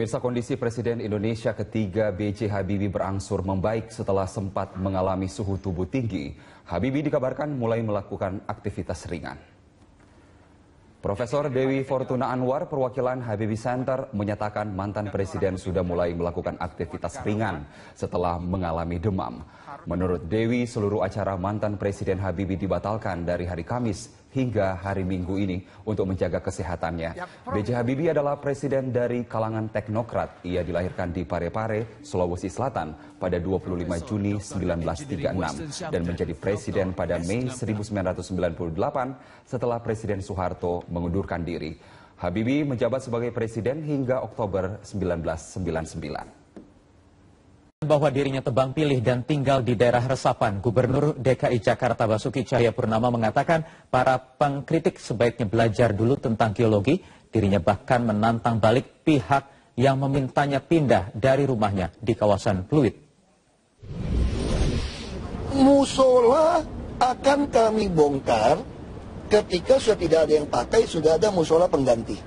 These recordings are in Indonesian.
Pemirsa, kondisi Presiden Indonesia ketiga B.J. Habibie berangsur membaik setelah sempat mengalami suhu tubuh tinggi. Habibie dikabarkan mulai melakukan aktivitas ringan. Profesor Dewi Fortuna Anwar, perwakilan Habibie Center, menyatakan mantan presiden sudah mulai melakukan aktivitas ringan setelah mengalami demam. Menurut Dewi, seluruh acara mantan presiden Habibie dibatalkan dari hari Kamis hingga hari Minggu ini untuk menjaga kesehatannya. B.J. Habibie adalah presiden dari kalangan teknokrat. Ia dilahirkan di Parepare, Sulawesi Selatan pada 25 Juni 1936 dan menjadi presiden pada Mei 1998 setelah Presiden Soeharto mengundurkan diri. Habibie menjabat sebagai presiden hingga Oktober 1999. Bahwa dirinya tebang pilih dan tinggal di daerah resapan, Gubernur DKI Jakarta Basuki Cahayapurnama mengatakan para pengkritik sebaiknya belajar dulu tentang geologi. Dirinya bahkan menantang balik pihak yang memintanya pindah dari rumahnya di kawasan Pluit. Musola akan kami bongkar ketika sudah tidak ada yang pakai, sudah ada musola pengganti.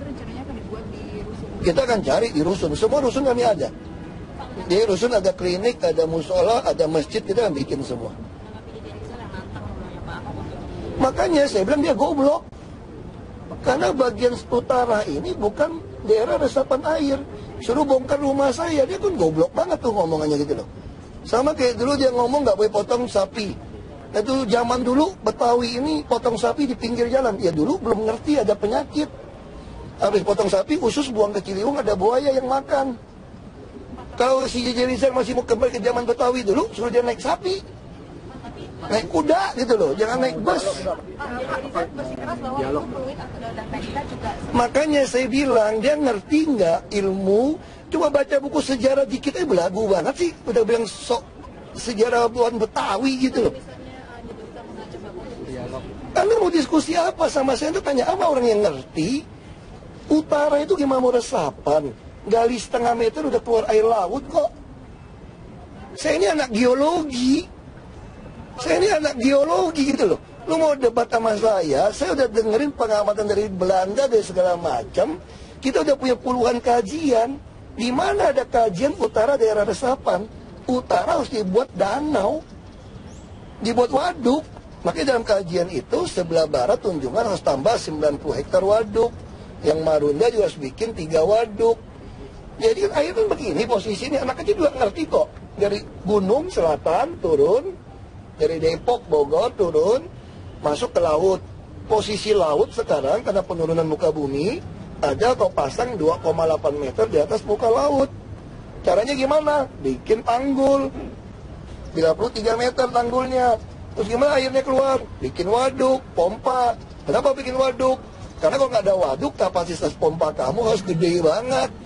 Rencananya akan dibuat di rusun? Kita akan cari di rusun, semua rusun kami ada. Di rusun ada klinik, ada musola, ada masjid, kita bikin semua. Makanya saya bilang dia goblok. Karena bagian utara ini bukan daerah resapan air. Suruh bongkar rumah saya, dia kan goblok banget tuh ngomongannya gitu loh. Sama kayak dulu dia ngomong nggak boleh potong sapi. Itu zaman dulu Betawi ini potong sapi di pinggir jalan. Ya dulu belum ngerti ada penyakit. Habis potong sapi, usus buang ke Ciliwung, ada buaya yang makan. Kalau si J.J. Rizal masih mau kembali ke zaman Betawi dulu, suruh dia naik sapi, naik kuda gitu loh, jangan naik bus. Makanya saya bilang, dia ngerti nggak ilmu? Coba baca buku sejarah dikit, belagu banget sih. Udah bilang sok sejarah buan Betawi gitu loh. Anda mau diskusi apa sama saya? Itu tanya apa orang yang ngerti? Utara itu gimana mau resapan? Gali setengah meter udah keluar air laut kok. Saya ini anak geologi. Saya ini anak geologi gitu loh. Lu mau debat sama saya udah dengerin pengamatan dari Belanda, dari segala macam. Kita udah punya puluhan kajian. Di mana ada kajian utara daerah resapan? Utara harus dibuat danau. Dibuat waduk. Makanya dalam kajian itu sebelah barat Tunjungan harus tambah 90 hektar waduk. Yang Marunda juga harus bikin 3 waduk. Jadi air kan begini posisinya, anak kecil juga ngerti kok. Dari gunung selatan turun, dari Depok, Bogor turun, masuk ke laut. Posisi laut sekarang karena penurunan muka bumi, ada kok pasang 2,8 meter di atas muka laut. Caranya gimana? Bikin tanggul, 33 meter tanggulnya. Terus gimana airnya keluar? Bikin waduk, pompa. Kenapa bikin waduk? Karena kalau nggak ada waduk, kapasitas pompa kamu harus gede banget.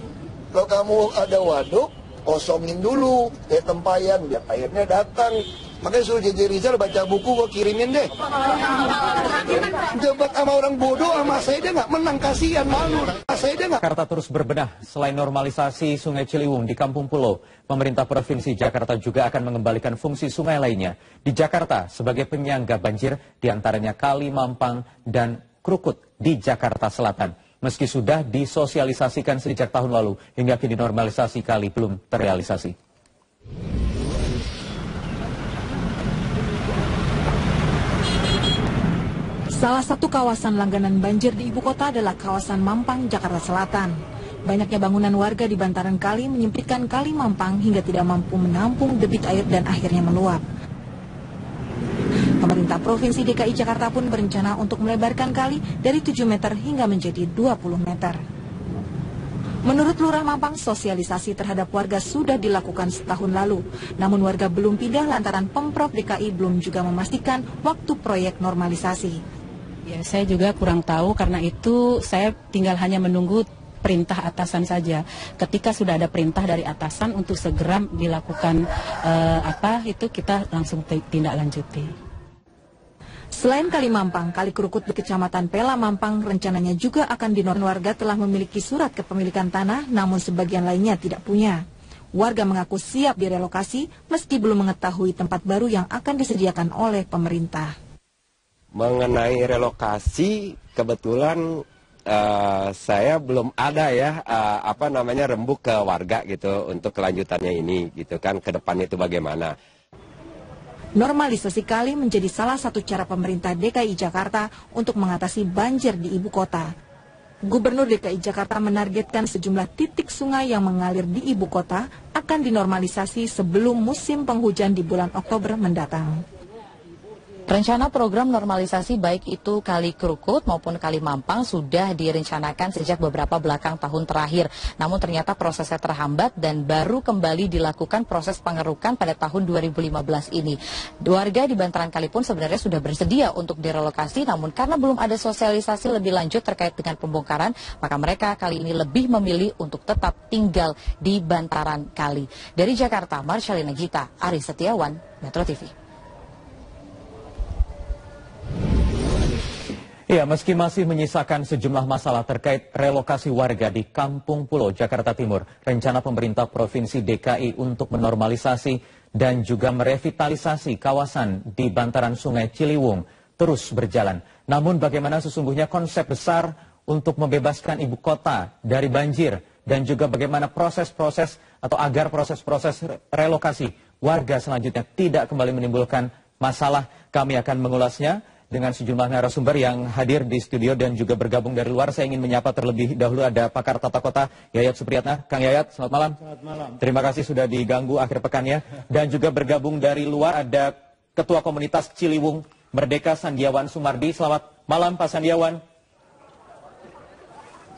Kalau kamu ada waduk, kosongin dulu, kayak tempayan, biar airnya datang. Makanya suruh J.J. Rizal baca buku, gua kirimin deh. Debat sama orang bodoh, sama saya dia nggak menang, kasihan, malu. Saya dia nggak. Jakarta terus berbenah. Selain normalisasi Sungai Ciliwung di Kampung Pulau, pemerintah Provinsi Jakarta juga akan mengembalikan fungsi sungai lainnya di Jakarta sebagai penyangga banjir, diantaranya Kali Mampang dan Krukut di Jakarta Selatan. Meski sudah disosialisasikan sejak tahun lalu, hingga kini normalisasi kali belum terrealisasi. Salah satu kawasan langganan banjir di ibu kota adalah kawasan Mampang, Jakarta Selatan. Banyaknya bangunan warga di bantaran kali menyempitkan Kali Mampang hingga tidak mampu menampung debit air dan akhirnya meluap. Pemerintah Provinsi DKI Jakarta pun berencana untuk melebarkan kali dari 7 meter hingga menjadi 20 meter. Menurut Lurah Mampang, sosialisasi terhadap warga sudah dilakukan setahun lalu. Namun warga belum pindah lantaran Pemprov DKI belum juga memastikan waktu proyek normalisasi. Ya, saya juga kurang tahu, karena itu saya tinggal hanya menunggu perintah atasan saja. Ketika sudah ada perintah dari atasan untuk segera dilakukan kita langsung tindak lanjuti. Selain Kali Mampang, Kali Krukut di Kecamatan Pela Mampang rencananya juga akan dinormalkan. Warga telah memiliki surat kepemilikan tanah, namun sebagian lainnya tidak punya. Warga mengaku siap direlokasi meski belum mengetahui tempat baru yang akan disediakan oleh pemerintah. Mengenai relokasi, kebetulan saya belum ada ya rembuk ke warga gitu untuk kelanjutannya ini gitu kan, ke depannya itu bagaimana. Normalisasi kali menjadi salah satu cara pemerintah DKI Jakarta untuk mengatasi banjir di ibu kota. Gubernur DKI Jakarta menargetkan sejumlah titik sungai yang mengalir di ibu kota akan dinormalisasi sebelum musim penghujan di bulan Oktober mendatang. Rencana program normalisasi baik itu Kali Krukut maupun Kali Mampang sudah direncanakan sejak beberapa belakang tahun terakhir. Namun ternyata prosesnya terhambat dan baru kembali dilakukan proses pengerukan pada tahun 2015 ini. Warga di bantaran kali pun sebenarnya sudah bersedia untuk direlokasi, namun karena belum ada sosialisasi lebih lanjut terkait dengan pembongkaran, maka mereka kali ini lebih memilih untuk tetap tinggal di bantaran kali. Dari Jakarta, Marshalina Gita, Ari Setiawan, Metro TV. Ya, meski masih menyisakan sejumlah masalah terkait relokasi warga di Kampung Pulo, Jakarta Timur, rencana pemerintah Provinsi DKI untuk menormalisasi dan juga merevitalisasi kawasan di bantaran Sungai Ciliwung terus berjalan. Namun bagaimana sesungguhnya konsep besar untuk membebaskan ibu kota dari banjir dan juga bagaimana proses-proses atau agar proses-proses relokasi warga selanjutnya tidak kembali menimbulkan masalah, kami akan mengulasnya dengan sejumlah narasumber yang hadir di studio dan juga bergabung dari luar. Saya ingin menyapa terlebih dahulu ada pakar tata kota Yayat Supriyatna. Kang Yayat, selamat malam. Selamat malam. Terima kasih sudah diganggu akhir pekannya. Dan juga bergabung dari luar ada Ketua Komunitas Ciliwung Merdeka Sandiawan Sumardi. Selamat malam Pak Sandiawan.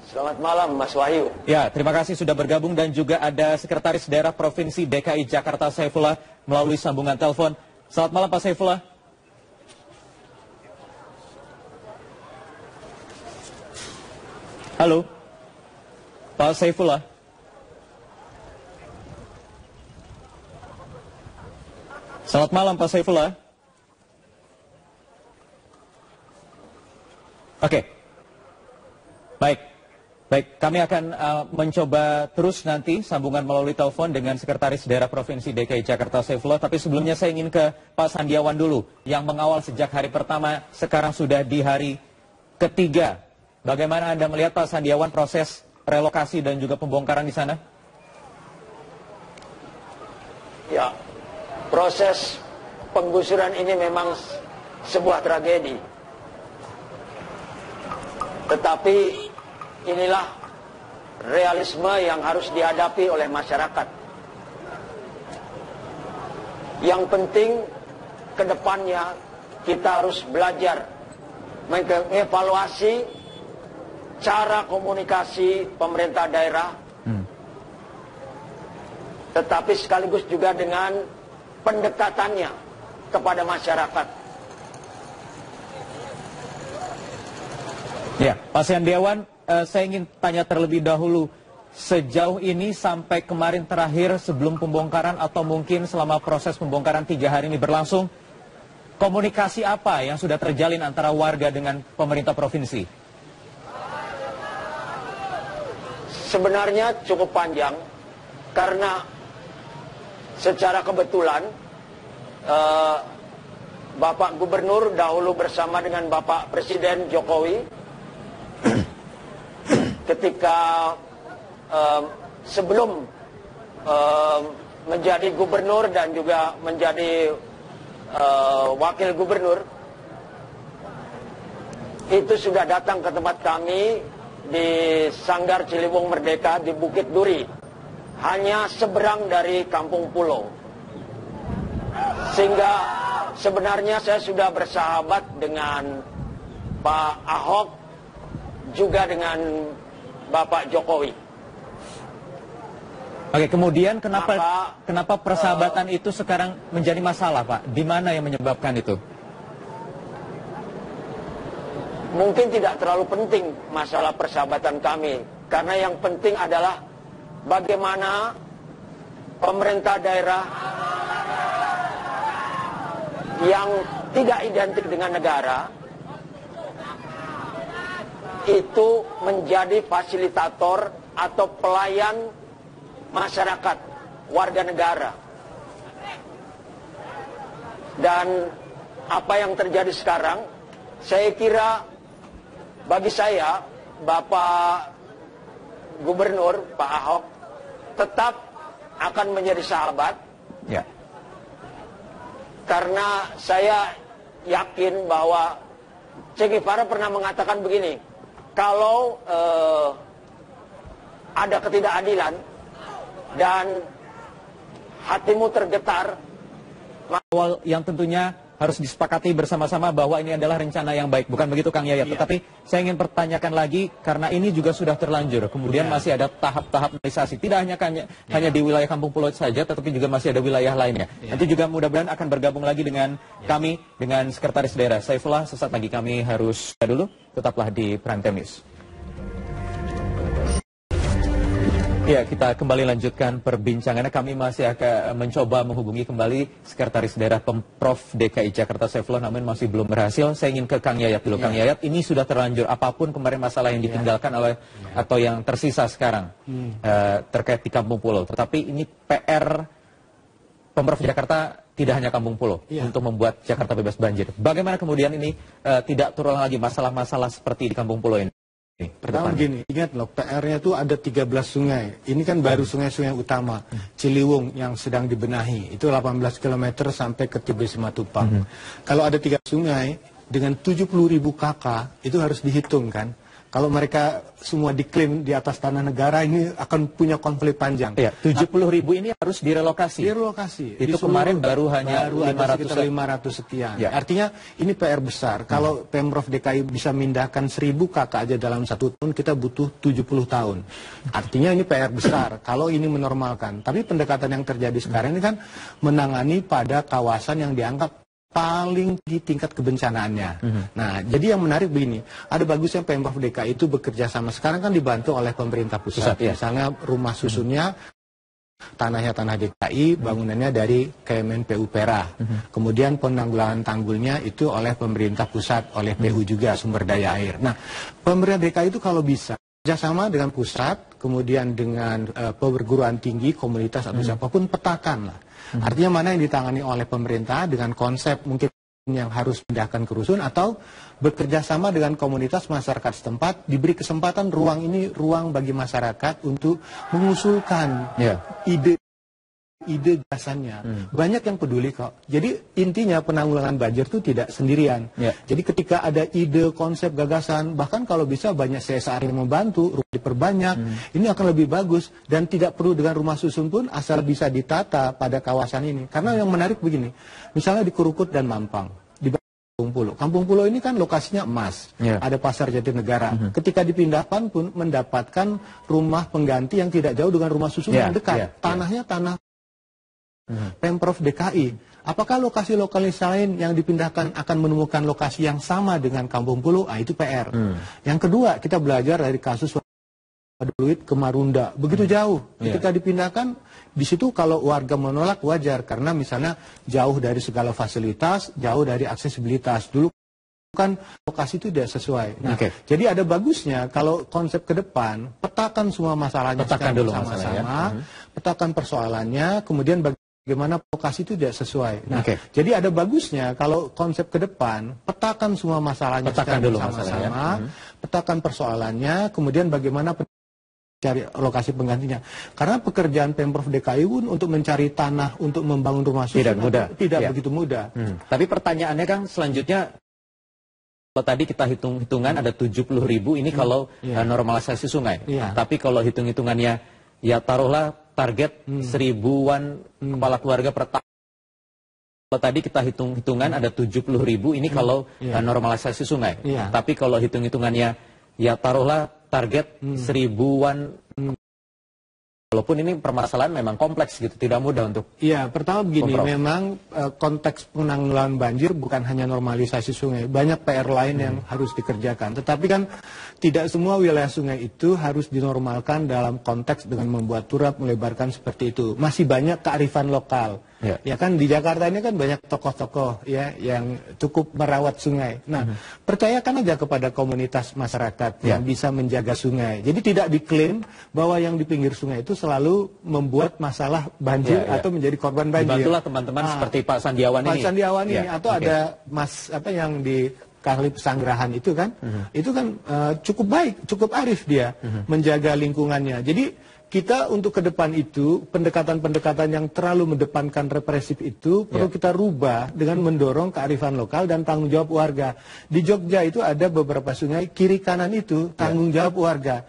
Selamat malam Mas Wahyu. Ya, terima kasih sudah bergabung dan juga ada Sekretaris Daerah Provinsi DKI Jakarta Saifullah melalui sambungan telepon. Selamat malam Pak Saifullah. Halo, Pak Saifullah. Selamat malam Pak Saifullah. Oke, baik. Kami akan mencoba terus nanti sambungan melalui telepon dengan Sekretaris Daerah Provinsi DKI Jakarta Saifullah. Tapi sebelumnya saya ingin ke Pak Sandiawan dulu, yang mengawal sejak hari pertama, sekarang sudah di hari ketiga. Bagaimana Anda melihat Pak Sandiawan proses relokasi dan juga pembongkaran di sana? Ya, proses penggusuran ini memang sebuah tragedi. Tetapi inilah realisme yang harus dihadapi oleh masyarakat. Yang penting ke depannya kita harus belajar mengevaluasi cara komunikasi pemerintah daerah, tetapi sekaligus juga dengan pendekatannya kepada masyarakat. Ya, Pak Sandiawan, saya ingin tanya terlebih dahulu, sejauh ini sampai kemarin terakhir sebelum pembongkaran atau mungkin selama proses pembongkaran 3 hari ini berlangsung, komunikasi apa yang sudah terjalin antara warga dengan pemerintah provinsi? Sebenarnya cukup panjang, karena secara kebetulan Bapak Gubernur dahulu bersama dengan Bapak Presiden Jokowi ketika sebelum menjadi gubernur dan juga menjadi wakil gubernur, itu sudah datang ke tempat kami di Sanggar Ciliwung Merdeka di Bukit Duri, hanya seberang dari Kampung Pulo. Sehingga sebenarnya saya sudah bersahabat dengan Pak Ahok, juga dengan Bapak Jokowi. Oke, kemudian kenapa persahabatan itu sekarang menjadi masalah, Pak? Di mana yang menyebabkan itu? Mungkin tidak terlalu penting masalah persahabatan kami, karena yang penting adalah bagaimana pemerintah daerah yang tidak identik dengan negara itu menjadi fasilitator atau pelayan masyarakat, warga negara. Dan apa yang terjadi sekarang, saya kira bagi saya Bapak Gubernur Pak Ahok tetap akan menjadi sahabat. Ya. Karena saya yakin bahwa Che Guevara pernah mengatakan begini, kalau ada ketidakadilan dan hatimu tergetar, Awal yang tentunya harus disepakati bersama-sama bahwa ini adalah rencana yang baik, bukan begitu Kang Yayat? Tetapi saya ingin pertanyakan lagi, karena ini juga sudah terlanjur, kemudian masih ada tahap-tahap normalisasi, tidak hanya di wilayah Kampung Pulau saja, tetapi juga masih ada wilayah lainnya. Nanti juga mudah-mudahan akan bergabung lagi dengan kami, dengan Sekretaris Daerah Saifullah. Sesaat lagi kami harus dulu, tetaplah di Prime Time News. Ya, kita kembali lanjutkan perbincangannya. Kami masih akan mencoba menghubungi kembali Sekretaris Daerah Pemprov DKI Jakarta Saifullah, namun masih belum berhasil. Saya ingin ke Kang Yayat dulu. Kang Yayat, ini sudah terlanjur. Apapun kemarin masalah yang ditinggalkan oleh atau yang tersisa sekarang terkait di Kampung Pulau. Tetapi ini PR Pemprov Jakarta tidak hanya Kampung Pulau untuk membuat Jakarta bebas banjir. Bagaimana kemudian ini tidak terulang lagi masalah-masalah seperti di Kampung Pulau ini? Pertama begini, ingat loh, PR-nya itu ada 13 sungai. Ini kan baru sungai-sungai utama. Ciliwung yang sedang dibenahi, itu 18 km sampai ke TBC Matupang. Kalau ada 3 sungai, dengan 70.000 KK, itu harus dihitung kan. Kalau mereka semua diklaim di atas tanah negara, ini akan punya konflik panjang. Ya, 70.000 ini harus direlokasi. Direlokasi. Itu kemarin baru hanya 500 sekian. Ya. Artinya ini PR besar. Kalau Pemprov DKI bisa mindahkan 1.000 KK aja dalam 1 tahun, kita butuh 70 tahun. Artinya ini PR besar. Kalau ini menormalkan. Tapi pendekatan yang terjadi sekarang ini kan menangani pada kawasan yang dianggap paling di tingkat kebencanaannya. Nah, jadi yang menarik begini, ada bagusnya Pemprov DKI itu bekerja sama. Sekarang kan dibantu oleh pemerintah pusat. Misalnya rumah susunnya, tanahnya tanah DKI, bangunannya dari Kemen PUPera. Kemudian penanggulangan tanggulnya itu oleh pemerintah pusat, oleh PU juga, sumber daya air. Nah, pemerintah DKI itu kalau bisa kerjasama dengan pusat, kemudian dengan perguruan tinggi, komunitas atau siapapun, petakan lah. Artinya mana yang ditangani oleh pemerintah dengan konsep mungkin yang harus pindahkan ke rusun, atau bekerja sama dengan komunitas masyarakat setempat, diberi kesempatan ruang ini ruang bagi masyarakat untuk mengusulkan ide gagasannya. Banyak yang peduli kok. Jadi intinya penanggulangan banjir itu tidak sendirian. Jadi ketika ada ide, konsep, gagasan, bahkan kalau bisa banyak CSR yang membantu, rumah diperbanyak, ini akan lebih bagus. Dan tidak perlu dengan rumah susun pun, asal bisa ditata pada kawasan ini. Karena yang menarik begini, misalnya di Krukut dan Mampang, di Kampung Pulau. Kampung Pulau ini kan lokasinya emas, ada pasar Jatinegara. Ketika dipindahkan pun mendapatkan rumah pengganti yang tidak jauh dengan rumah susun yang dekat. Tanahnya tanah Pemprov DKI. Apakah lokasi-lokasi lain yang dipindahkan akan menemukan lokasi yang sama dengan Kampung Pulau? Itu PR. Yang kedua, kita belajar dari kasus Duit ke Marunda. Begitu jauh. Ketika dipindahkan, di situ kalau warga menolak wajar. Karena misalnya jauh dari segala fasilitas, jauh dari aksesibilitas. Dulu kan lokasi itu tidak sesuai. Nah, jadi ada bagusnya kalau konsep ke depan, petakan semua masalahnya sama-sama, petakan persoalannya, kemudian bagaimana lokasi itu tidak sesuai. Nah, jadi ada bagusnya kalau konsep ke depan, petakan semua masalahnya sama-sama, petakan persoalannya, kemudian bagaimana cari lokasi penggantinya. Karena pekerjaan Pemprov DKI pun untuk mencari tanah untuk membangun rumah susun tidak begitu mudah. Tapi pertanyaannya Kang, selanjutnya kalau tadi kita hitung-hitungan ada 70.000 ini kalau normalisasi sungai. Tapi kalau hitung-hitungannya ya taruhlah target 1000-an kepala keluarga per tahun. Kalau tadi kita hitung-hitungan ada 70.000 ini kalau normalisasi sungai. Tapi kalau hitung-hitungannya ya taruhlah target 1000-an. Walaupun ini permasalahan memang kompleks gitu, tidak mudah untuk. Iya, pertama begini, memang konteks penanggulangan banjir bukan hanya normalisasi sungai, banyak PR lain yang harus dikerjakan. Tetapi kan tidak semua wilayah sungai itu harus dinormalkan dalam konteks dengan membuat turap, melebarkan seperti itu. Masih banyak kearifan lokal. Ya kan di Jakarta ini kan banyak tokoh-tokoh ya yang cukup merawat sungai. Nah, percayakan aja kepada komunitas masyarakat yang bisa menjaga sungai. Jadi tidak diklaim bahwa yang di pinggir sungai itu selalu membuat masalah banjir atau menjadi korban banjir. Dibantulah teman-teman seperti Pak Sandiawan ini. Pak Sandiawan ini atau ada yang di kali pesanggerahan itu kan, cukup baik, cukup arif dia menjaga lingkungannya. Jadi kita untuk ke depan itu, pendekatan-pendekatan yang terlalu mendepankan represif itu perlu kita rubah dengan mendorong kearifan lokal dan tanggung jawab warga. Di Jogja itu ada beberapa sungai, kiri kanan itu tanggung jawab warga.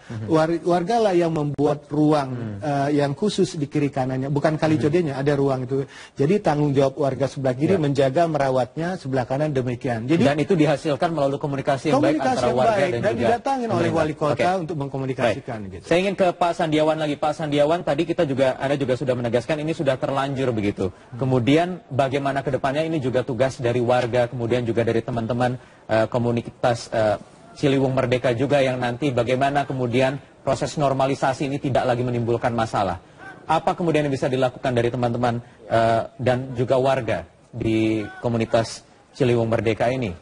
Warga lah yang membuat ruang yang khusus di kiri kanannya, bukan kali codenya, ada ruang itu. Jadi tanggung jawab warga sebelah kiri menjaga merawatnya, sebelah kanan demikian. Jadi, dan itu dihasilkan melalui komunikasi yang baik antara warga dan juga didatangin oleh wali kota untuk mengkomunikasikan. Gitu. Saya ingin ke Pak Sandiawan lagi. Pak Sandiawan, tadi Anda juga sudah menegaskan ini sudah terlanjur begitu. Kemudian bagaimana ke depannya, ini juga tugas dari warga, kemudian juga dari teman-teman komunitas Ciliwung Merdeka juga yang nanti bagaimana kemudian proses normalisasi ini tidak lagi menimbulkan masalah. Apa kemudian yang bisa dilakukan dari teman-teman dan juga warga di komunitas Ciliwung Merdeka ini?